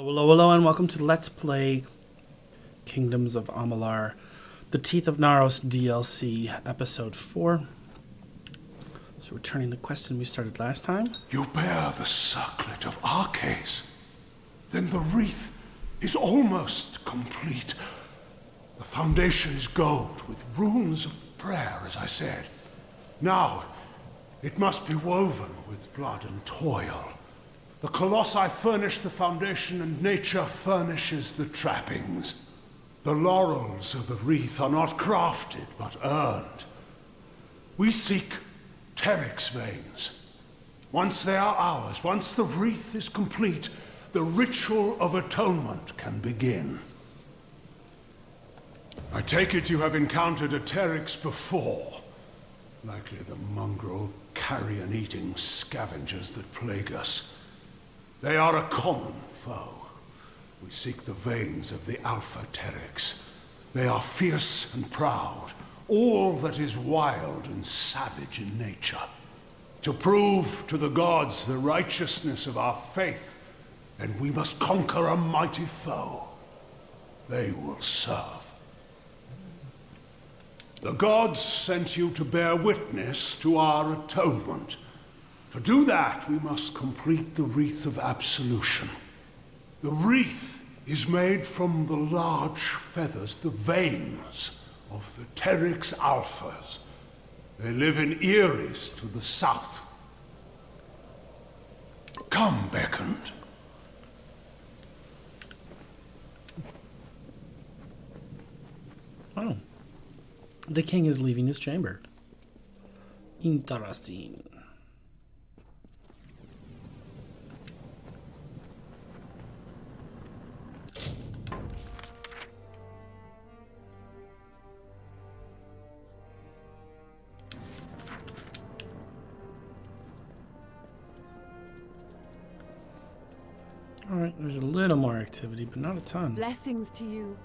Hello, and welcome to Let's Play Kingdoms of Amalur, the Teeth of Naros DLC, Episode 4. So returning the question we started last time. You bear the circlet of Arcades. Then the wreath is almost complete. The foundation is gold with runes of prayer, as I said. Now, it must be woven with blood and toil. The colossi furnish the foundation and nature furnishes the trappings. The laurels of the wreath are not crafted, but earned. We seek Teryx veins. Once they are ours, once the wreath is complete, the ritual of atonement can begin. I take it you have encountered a Teryx before. Likely the mongrel, carrion-eating scavengers that plague us. They are a common foe. We seek the veins of the Alpha Teryx. They are fierce and proud, all that is wild and savage in nature. To prove to the gods the righteousness of our faith, then we must conquer a mighty foe. They will serve. The gods sent you to bear witness to our atonement. To do that, we must complete the Wreath of Absolution. The wreath is made from the large feathers, the veins of the Teryx Alphas. They live in Eris to the south. Come, Beckoned. Oh. The king is leaving his chamber. Interesting. Alright, there's a little more activity, but not a ton. Blessings to you.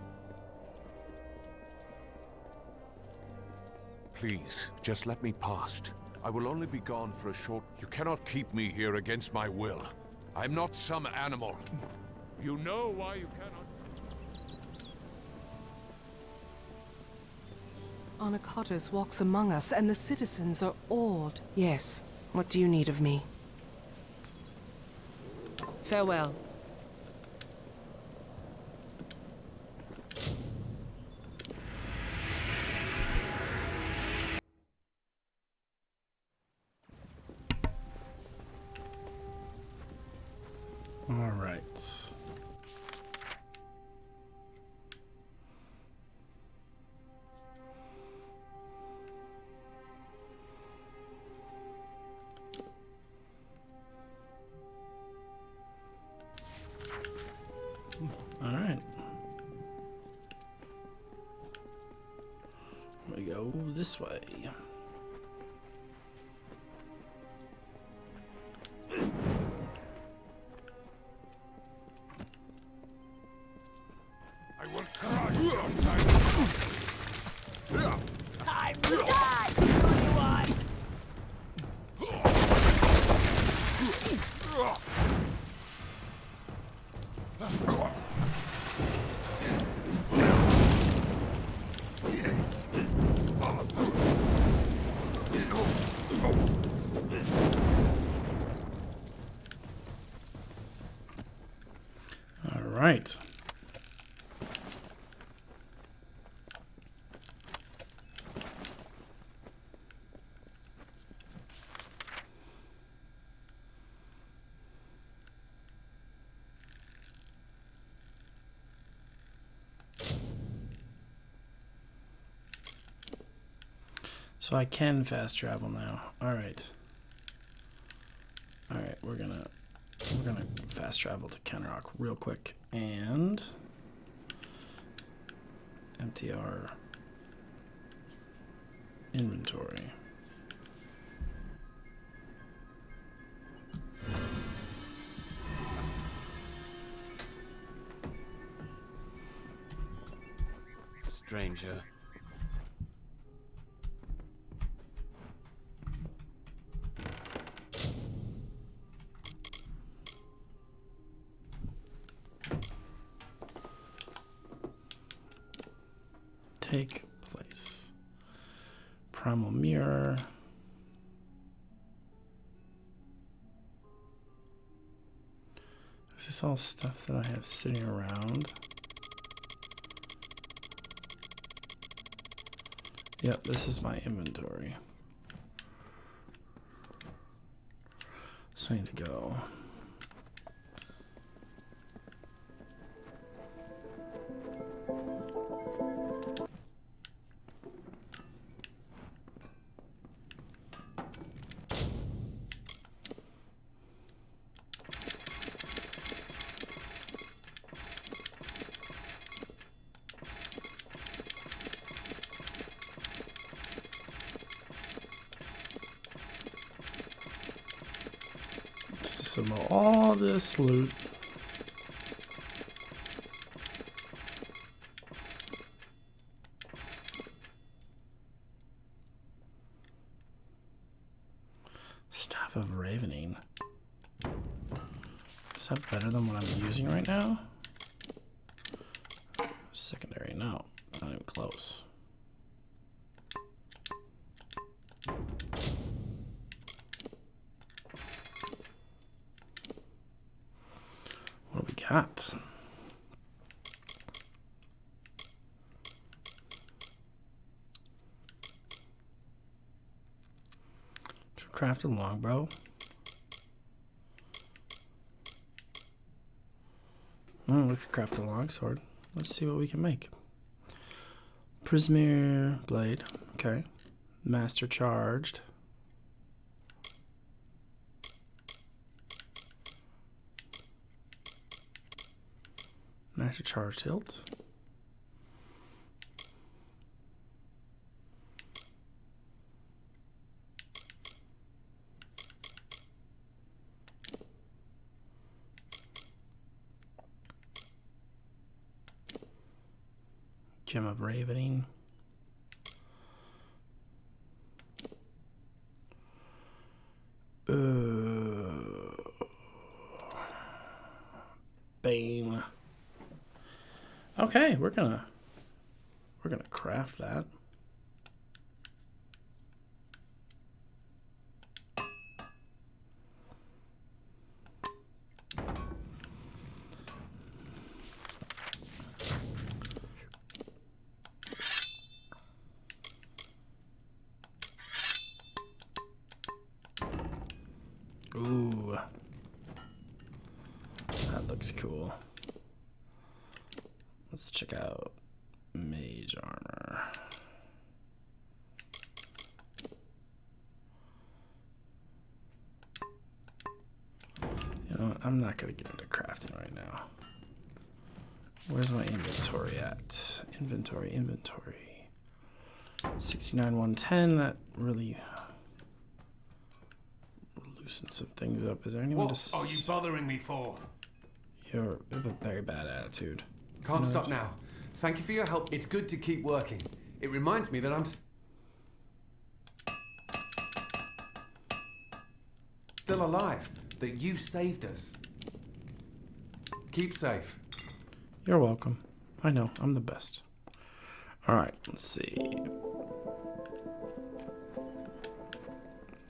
Please, just let me past. I will only be gone for a short... You cannot keep me here against my will. I'm not some animal. You know why you cannot... Anakatos walks among us, and the citizens are awed. Yes. What do you need of me? Farewell. Alright. Alright. We go this way. I will crush your time. Time to die, everyone! All right. So I can fast travel now. All right. All right, we're gonna fast travel to Kenrock real quick and empty our inventory. Stranger. take place? Primal mirror. Is this all stuff that I have sitting around? Yep, this is my inventory. So I need to go. Disassemble all this loot. Staff of Ravening. Is that better than what I'm using right now? Secondary, no. Not even close. What do we got? Should we craft a longbow? Oh, we could craft a longsword. Let's see what we can make. Prismere blade. Okay. Master charged. Master charged hilt. Gem of Ravening. Bane. Okay, we're gonna craft that. Ooh. That looks cool. Let's check out mage armor. You know what? I'm not going to get into crafting right now. Where's my inventory at? Inventory. 69, 110. That really loosens some things up. Is there anyone What to... are you bothering me for? You have a very bad attitude. Can't stop now. Thank you for your help. It's good to keep working. It reminds me that I'm still alive, that you saved us. Keep safe. You're welcome. I know, I'm the best. Alright, let's see.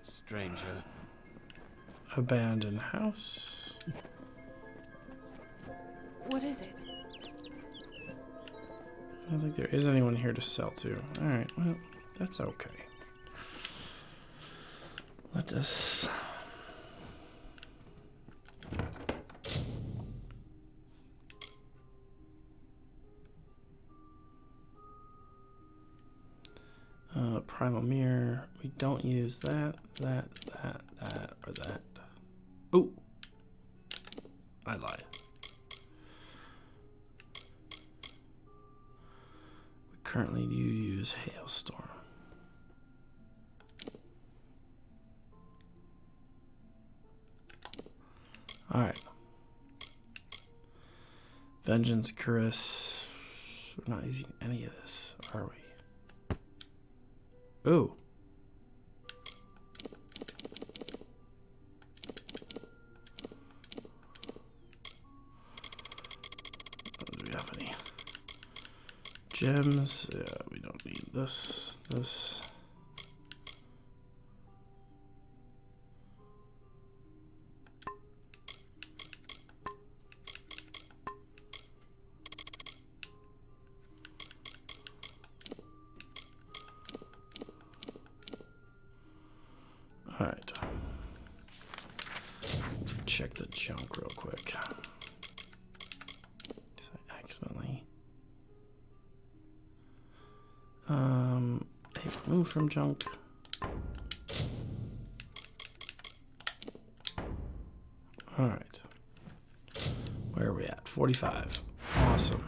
Stranger. Abandoned house. What is it? I don't think there is anyone here to sell to. Alright, well, that's okay. Let us... Primal mirror. We don't use that, or that. Oh! I lied. We currently do use hailstorm. Alright. Vengeance, Curse. We're not using any of this, are we? Ooh. Do we have any Gems. Yeah, we don't need this. This. All right. Check the junk real quick. 'Cause I accidentally. Hey, remove from junk. All right. Where are we at? 45. Awesome.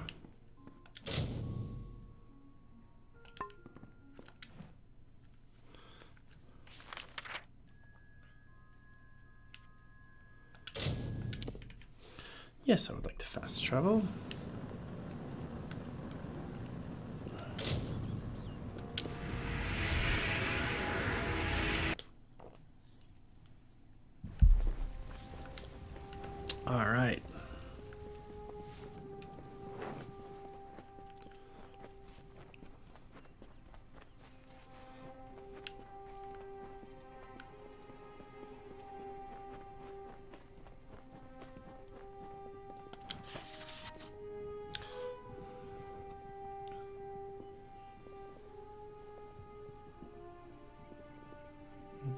Yes, I would like to fast travel. All right.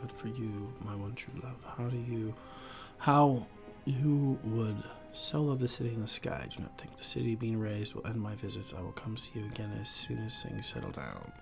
But for you, my one true love, how you would so love the city in the sky. Do not think the city being raised will end my visits. I will come see you again as soon as things settle down.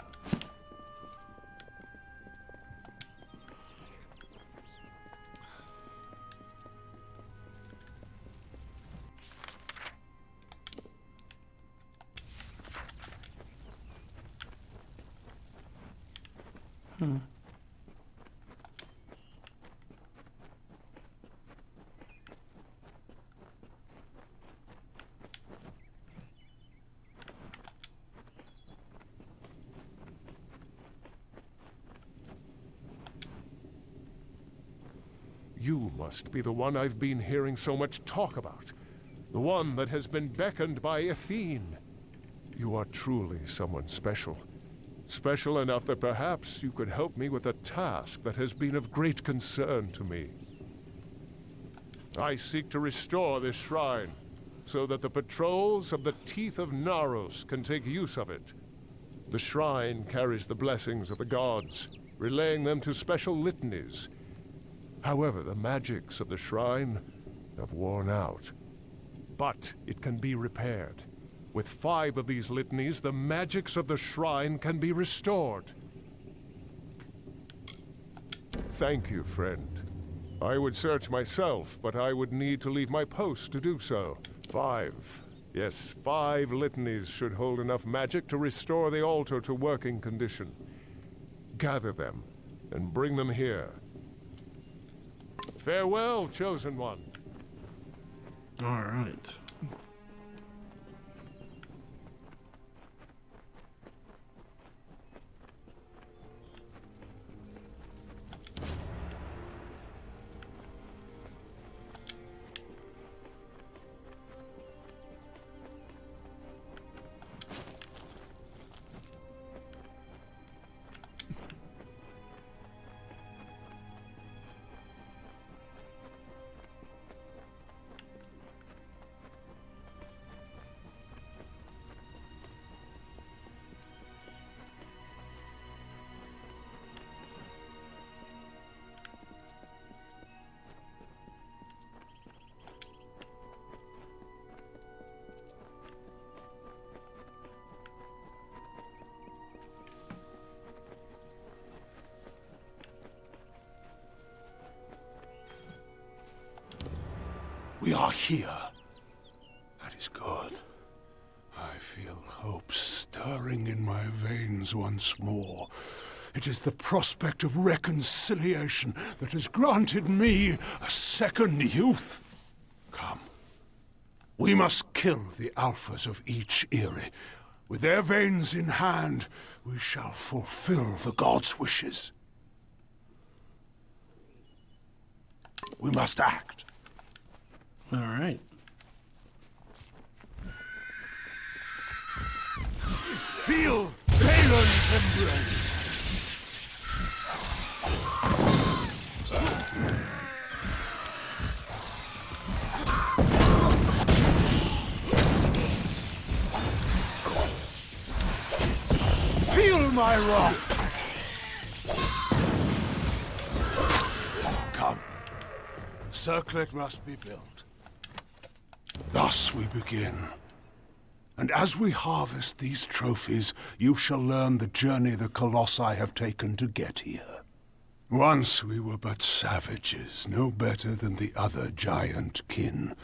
You must be the one I've been hearing so much talk about. The one that has been beckoned by Athene. You are truly someone special. Special enough that perhaps you could help me with a task that has been of great concern to me. I seek to restore this shrine, so that the patrols of the Teeth of Naros can take use of it. The shrine carries the blessings of the gods, relaying them to special litanies. However, the magics of the shrine have worn out. But it can be repaired. With 5 of these litanies, the magics of the shrine can be restored. Thank you, friend. I would search myself, but I would need to leave my post to do so. 5. Yes, 5 litanies should hold enough magic to restore the altar to working condition. Gather them and bring them here. Farewell, Chosen One. All right. We are here. That is good. I feel hope stirring in my veins once more. It is the prospect of reconciliation that has granted me a second youth. Come. We must kill the alphas of each Eyrie. With their veins in hand, we shall fulfill the gods' wishes. We must act. All right. Feel Balin's embrace. Feel my wrath. Come. Circlet must be built. Thus we begin. And as we harvest these trophies, you shall learn the journey the Colossi have taken to get here. Once we were but savages, no better than the other giant kin.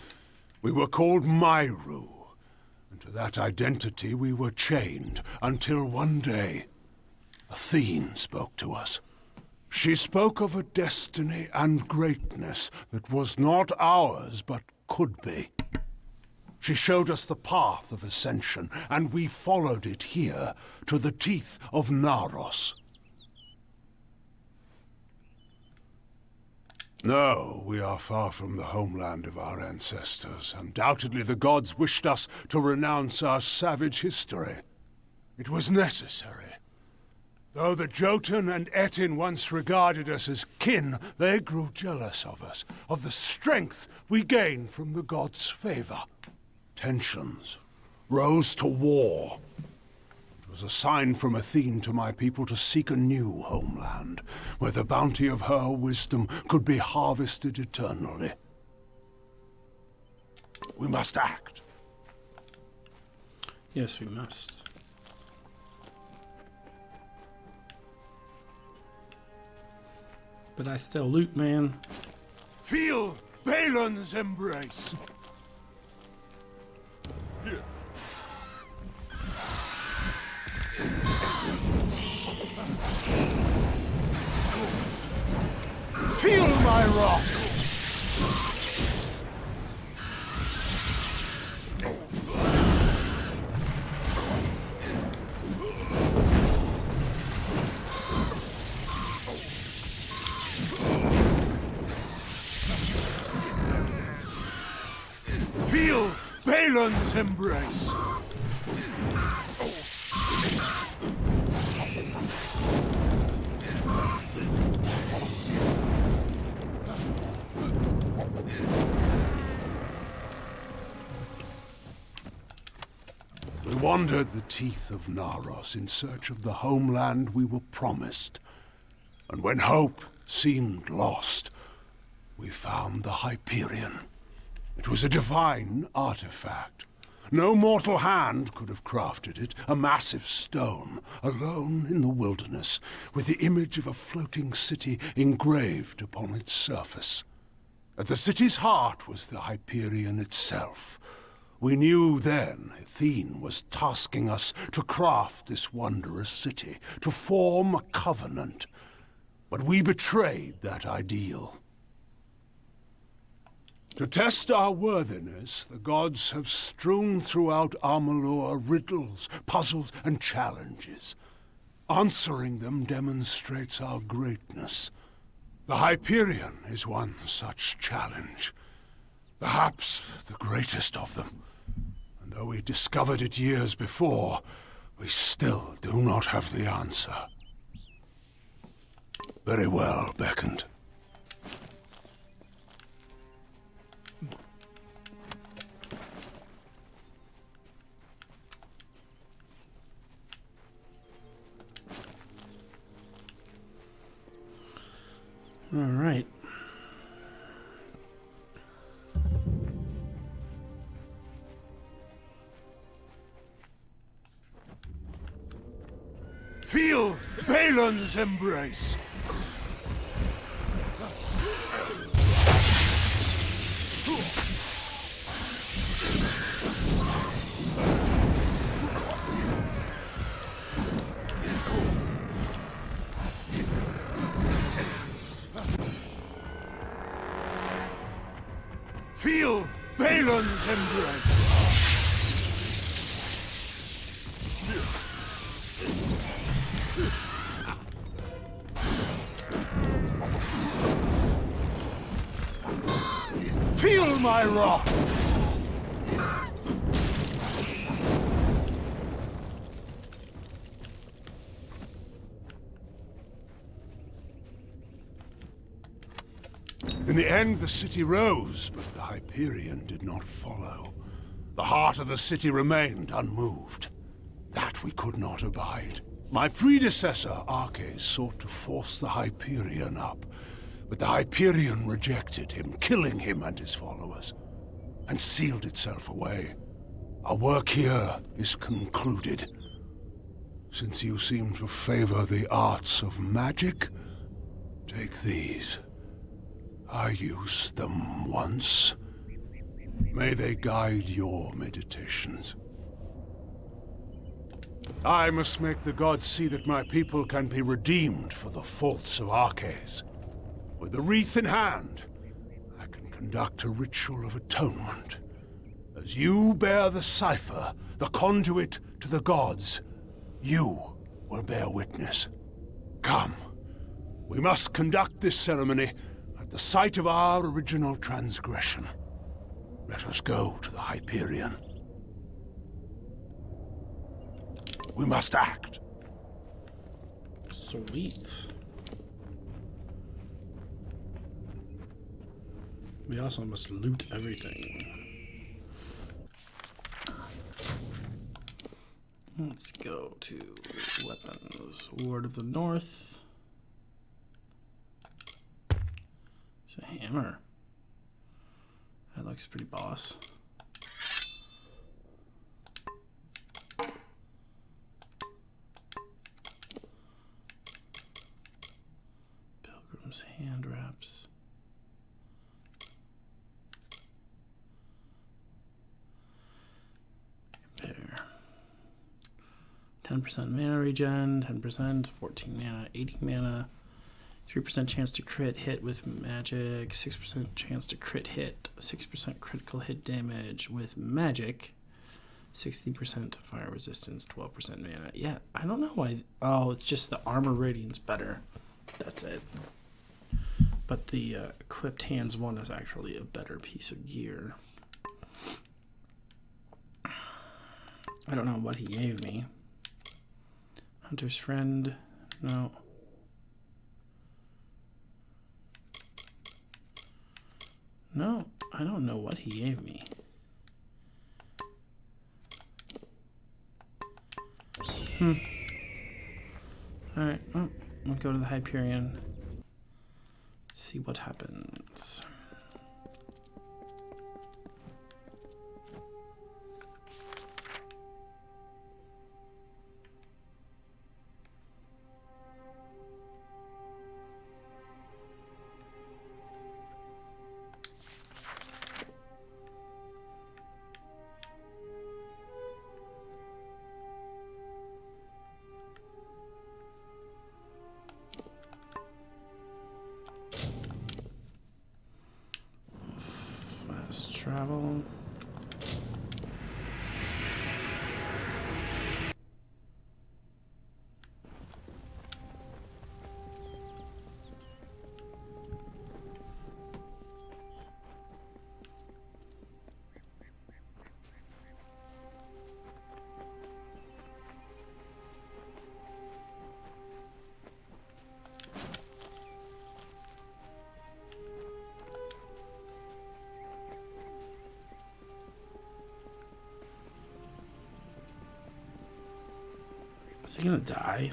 We were called Myru, and to that identity we were chained, until one day, Athene spoke to us. She spoke of a destiny and greatness that was not ours, but could be. She showed us the path of ascension, and we followed it here, to the teeth of Naros. No, we are far from the homeland of our ancestors. Undoubtedly the gods wished us to renounce our savage history. It was necessary. Though the Jotun and Etin once regarded us as kin, they grew jealous of us, of the strength we gained from the gods' favor. Tensions rose to war. It was a sign from Athene to my people to seek a new homeland, where the bounty of her wisdom could be harvested eternally. We must act. Yes, we must. But I still loot, man. Feel Balin's embrace. Feel my wrath! Feel Balin's embrace! We wandered the teeth of Naros in search of the homeland we were promised. And when hope seemed lost, we found the Hyperion. It was a divine artifact. No mortal hand could have crafted it, a massive stone, alone in the wilderness, with the image of a floating city engraved upon its surface. At the city's heart was the Hyperion itself. We knew then Athene was tasking us to craft this wondrous city, to form a covenant. But we betrayed that ideal. To test our worthiness, the gods have strewn throughout Amalur riddles, puzzles, and challenges. Answering them demonstrates our greatness. The Hyperion is one such challenge. Perhaps the greatest of them. And though we discovered it years before, we still do not have the answer. Very well, Beckoned. All right. Feel Balin's embrace. Feel Balin's embrace. Feel my wrath. In the end, the city rose, but the Hyperion did not follow. The heart of the city remained unmoved. That we could not abide. My predecessor, Arches, sought to force the Hyperion up, but the Hyperion rejected him, killing him and his followers, and sealed itself away. Our work here is concluded. Since you seem to favor the arts of magic, take these. I used them once. May they guide your meditations. I must make the gods see that my people can be redeemed for the faults of Arches. With the wreath in hand, I can conduct a ritual of atonement. As you bear the cipher, the conduit to the gods, you will bear witness. Come, we must conduct this ceremony at the site of our original transgression. Let us go to the Hyperion. We must act. Sweet. We also must loot everything. Let's go to weapons. Ward of the North. It's a hammer. That looks pretty boss. Pilgrim's hand wraps. Compare. 10% mana regen, 10%, 14 mana, 80 mana, 3% chance to crit hit with magic, 6% chance to crit hit, 6% critical hit damage with magic, 60% fire resistance, 12% mana. Yeah, I don't know why. Oh, it's just the armor rating's better. That's it. But the equipped hands one is actually a better piece of gear. I don't know what he gave me. Hunter's friend, no. No, I don't know what he gave me. Alright, well, we'll go to the Hyperion. See what happens. Travel. Is he gonna die?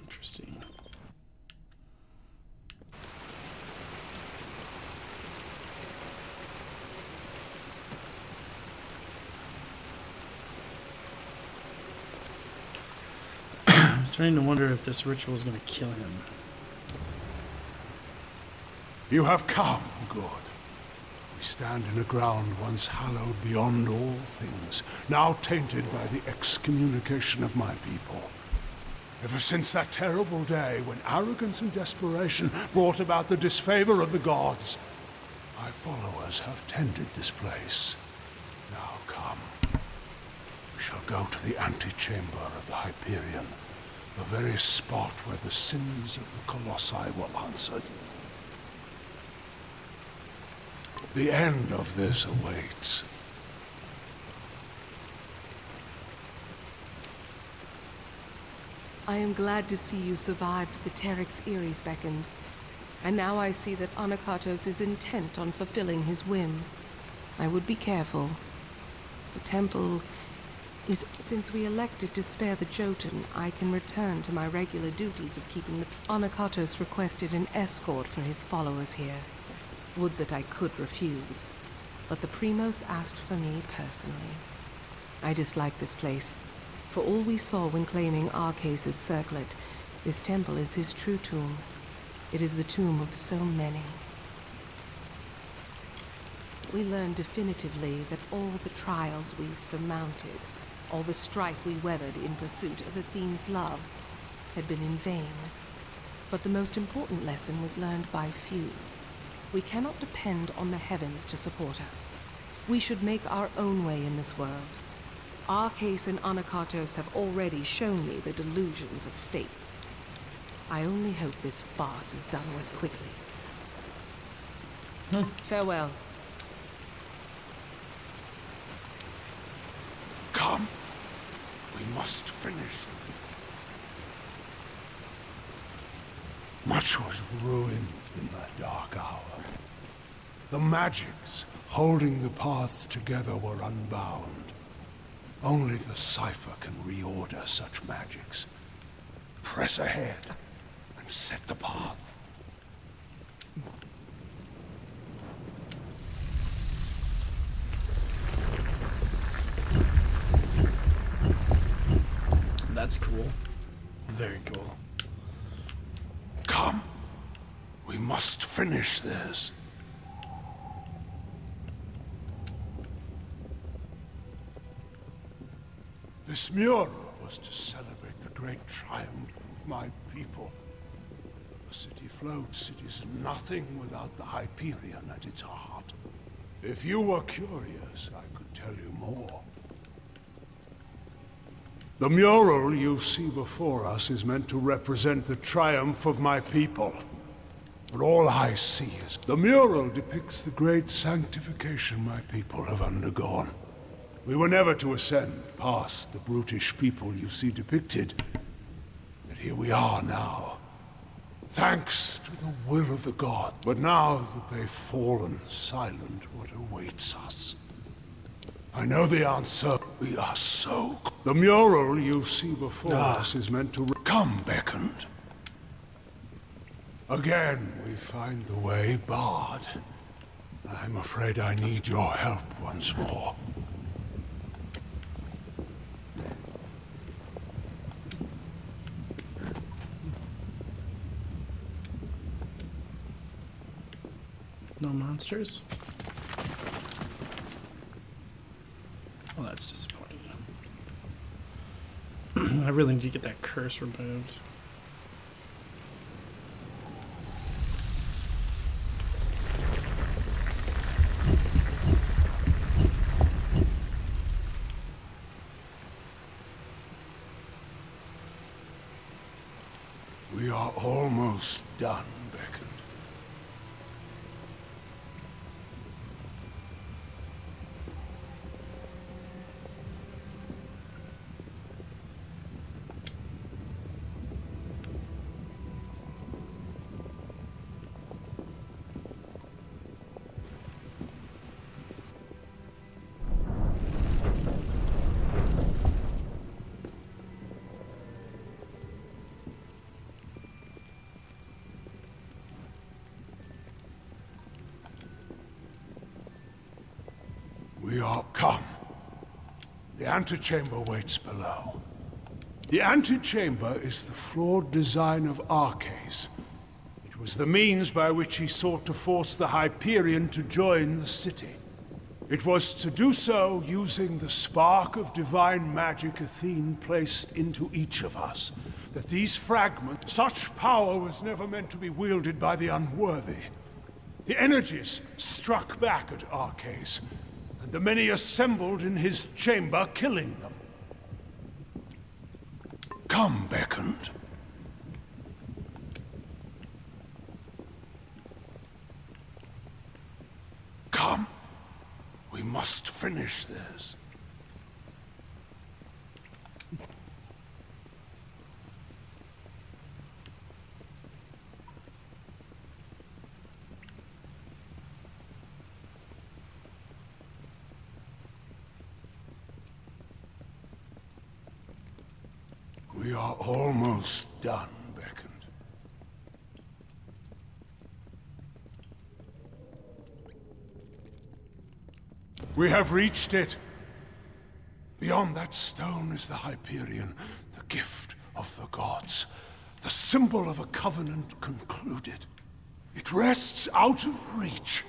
Interesting. I'm starting to wonder if this ritual is going to kill him. You have come, good. We stand in a ground once hallowed beyond all things, now tainted by the excommunication of my people. Ever since that terrible day when arrogance and desperation brought about the disfavor of the gods, my followers have tended this place. Now come. We shall go to the antechamber of the Hyperion. the very spot where the sins of the Colossi were answered. The end of this awaits. I am glad to see you survived the Terex Eries beckoned. And now I see that Anakatos is intent on fulfilling his whim. I would be careful. The temple is... Since we elected to spare the Jotun, I can return to my regular duties of keeping the... Anakatos requested an escort for his followers here. Would that I could refuse. But the Primos asked for me personally. I dislike this place. For all we saw when claiming Arcais' circlet, this temple is his true tomb. It is the tomb of so many. We learned definitively that all the trials we surmounted, all the strife we weathered in pursuit of Athene's love, had been in vain. But the most important lesson was learned by few. We cannot depend on the heavens to support us. We should make our own way in this world. Arcais and Anakatos have already shown me the delusions of faith. I only hope this farce is done with quickly. Farewell. Come. We must finish them. Much was ruined in that dark hour. The magics holding the paths together were unbound. Only the cipher can reorder such magics. Press ahead and set the path. That's cool. Very cool. Come. We must finish this. This mural was to celebrate the great triumph of my people. The city floats. It is nothing without the Hyperion at its heart. If you were curious, I could tell you more. The mural you see before us is meant to represent the triumph of my people. But all I see is... The mural depicts the great sanctification my people have undergone. We were never to ascend past the brutish people you see depicted. But here we are now. Thanks to the will of the god. But now that they've fallen silent, what awaits us? I know the answer. We are so... The mural you see before us is meant to... Come, beckoned. Again, we find the way barred. I'm afraid I need your help once more. No monsters? Well, that's disappointing. I really need to get that curse removed. We are almost done, beckoned. We are come. The antechamber waits below. The antechamber is the flawed design of Arcais. It was the means by which he sought to force the Hyperion to join the city. It was to do so using the spark of divine magic Athene placed into each of us. That these fragments... Such power was never meant to be wielded by the unworthy. The energies struck back at Arcais, and the many assembled in his chamber, killing them. Come, Beckon. happened. Come. We must finish this. We are almost done, Beckon. We have reached it. Beyond that stone is the Hyperion, the gift of the gods, the symbol of a covenant concluded. It rests out of reach,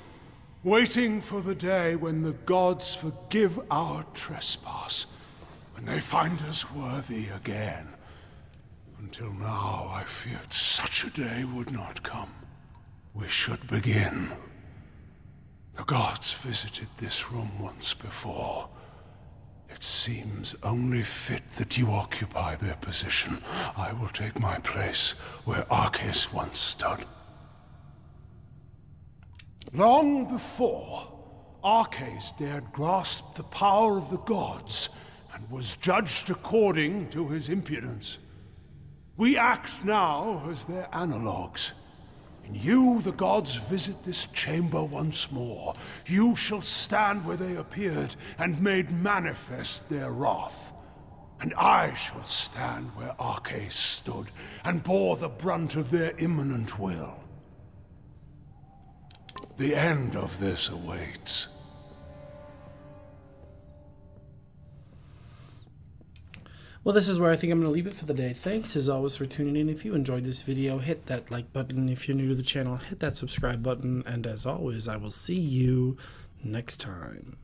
waiting for the day when the gods forgive our trespass, when they find us worthy again. Until now, I feared such a day would not come. We should begin. The gods visited this room once before. It seems only fit that you occupy their position. I will take my place where Arceus once stood. Long before, Arceus dared grasp the power of the gods and was judged according to his impudence. We act now as their analogues. In you, the gods visit this chamber once more. You shall stand where they appeared and made manifest their wrath. And I shall stand where Arceus stood and bore the brunt of their imminent will. The end of this awaits. Well, this is where I think I'm going to leave it for the day. Thanks, as always, for tuning in. If you enjoyed this video, hit that like button. If you're new to the channel, hit that subscribe button. And as always, I will see you next time.